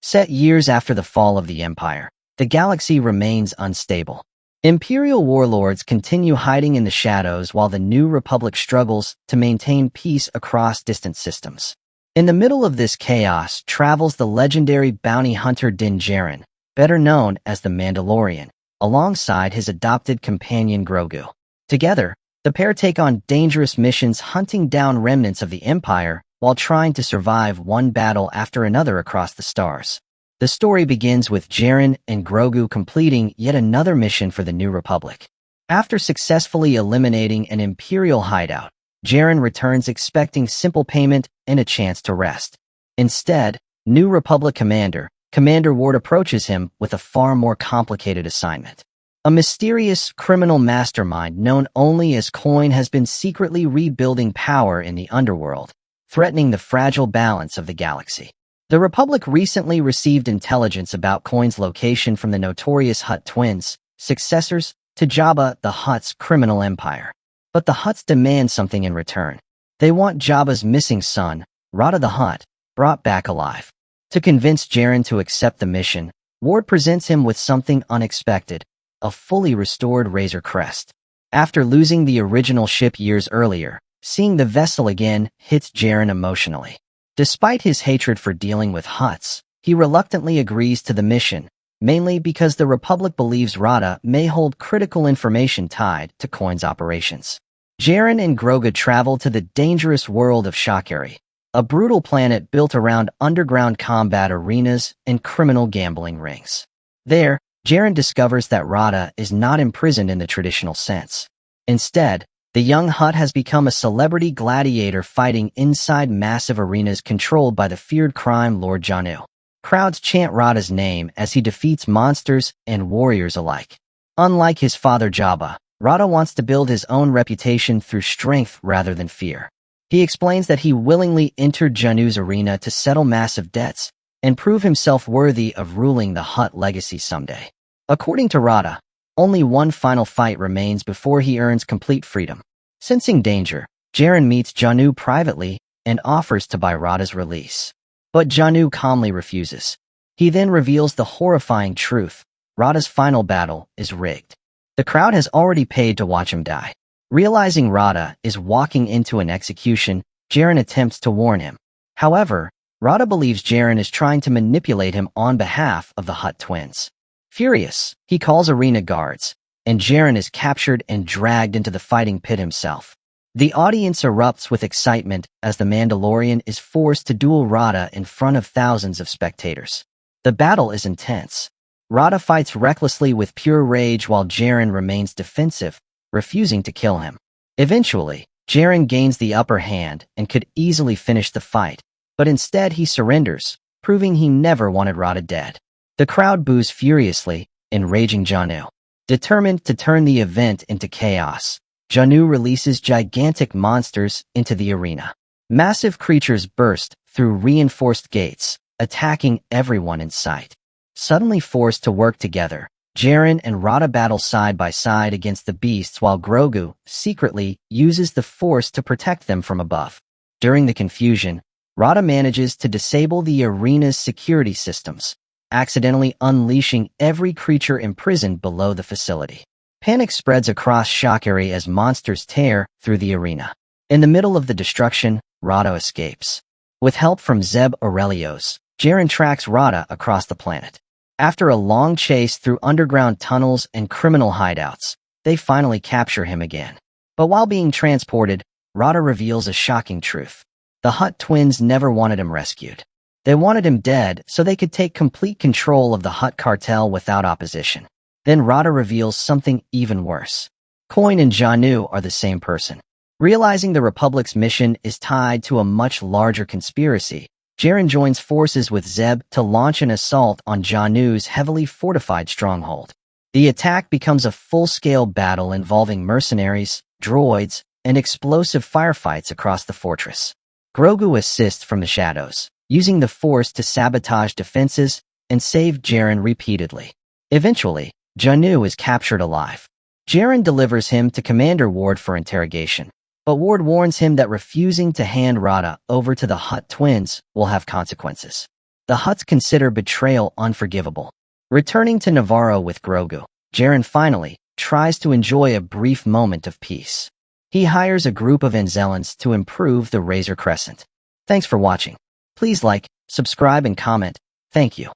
Set years after the fall of the Empire, the galaxy remains unstable. Imperial warlords continue hiding in the shadows while the New Republic struggles to maintain peace across distant systems. In the middle of this chaos travels the legendary bounty hunter Din Djarin, better known as the Mandalorian, alongside his adopted companion Grogu. Together, the pair take on dangerous missions hunting down remnants of the Empire while trying to survive one battle after another across the stars. The story begins with Djarin and Grogu completing yet another mission for the New Republic. After successfully eliminating an Imperial hideout, Djarin returns expecting simple payment and a chance to rest. Instead, New Republic Commander Ward approaches him with a far more complicated assignment. A mysterious criminal mastermind known only as Coin has been secretly rebuilding power in the underworld, threatening the fragile balance of the galaxy. The Republic recently received intelligence about Coin's location from the notorious Hutt twins, successors to Jabba the Hutt's criminal empire. But the Hutts demand something in return. They want Jabba's missing son, Rada the Hutt, brought back alive. To convince Djarin to accept the mission, Ward presents him with something unexpected, a fully restored Razor Crest. After losing the original ship years earlier, seeing the vessel again hits Djarin emotionally. Despite his hatred for dealing with Hutts, he reluctantly agrees to the mission, mainly because the Republic believes Rada may hold critical information tied to Coin's operations. Djarin and Grogu travel to the dangerous world of Shakari, a brutal planet built around underground combat arenas and criminal gambling rings. There, Djarin discovers that Rada is not imprisoned in the traditional sense. Instead, the young Hutt has become a celebrity gladiator fighting inside massive arenas controlled by the feared crime lord Janu. Crowds chant Rada's name as he defeats monsters and warriors alike. Unlike his father Jabba, Rada wants to build his own reputation through strength rather than fear. He explains that he willingly entered Janu's arena to settle massive debts and prove himself worthy of ruling the Hutt legacy someday. According to Rada, only one final fight remains before he earns complete freedom. Sensing danger, Djarin meets Janu privately and offers to buy Rada's release. But Janu calmly refuses. He then reveals the horrifying truth: Rada's final battle is rigged. The crowd has already paid to watch him die. Realizing Rada is walking into an execution, Djarin attempts to warn him. However, Rada believes Djarin is trying to manipulate him on behalf of the Hutt twins. Furious, he calls arena guards, and Djarin is captured and dragged into the fighting pit himself. The audience erupts with excitement as the Mandalorian is forced to duel Rada in front of thousands of spectators. The battle is intense. Rada fights recklessly with pure rage while Djarin remains defensive, refusing to kill him. Eventually, Djarin gains the upper hand and could easily finish the fight, but instead he surrenders, proving he never wanted Rada dead. The crowd boos furiously, enraging Janu. Determined to turn the event into chaos, Janu releases gigantic monsters into the arena. Massive creatures burst through reinforced gates, attacking everyone in sight. Suddenly forced to work together, Djarin and Rada battle side by side against the beasts while Grogu, secretly, uses the Force to protect them from above. During the confusion, Rada manages to disable the arena's security systems, accidentally unleashing every creature imprisoned below the facility. Panic spreads across Shakari as monsters tear through the arena. In the middle of the destruction, Rada escapes. With help from Zeb Aurelios, Djarin tracks Rada across the planet. After a long chase through underground tunnels and criminal hideouts, they finally capture him again. But while being transported, Rada reveals a shocking truth. The Hutt twins never wanted him rescued. They wanted him dead so they could take complete control of the Hutt cartel without opposition. Then Rada reveals something even worse. Coin and Janu are the same person. Realizing the Republic's mission is tied to a much larger conspiracy, Djarin joins forces with Zeb to launch an assault on Janu's heavily fortified stronghold. The attack becomes a full-scale battle involving mercenaries, droids, and explosive firefights across the fortress. Grogu assists from the shadows, using the Force to sabotage defenses and save Djarin repeatedly. Eventually, Janu is captured alive. Djarin delivers him to Commander Ward for interrogation, but Ward warns him that refusing to hand Rada over to the Hutt twins will have consequences. The Hutts consider betrayal unforgivable. Returning to Navarro with Grogu, Jaren finally tries to enjoy a brief moment of peace. He hires a group of Anzellans to improve the Razor Crescent. Thanks for watching. Please like, subscribe, and comment. Thank you.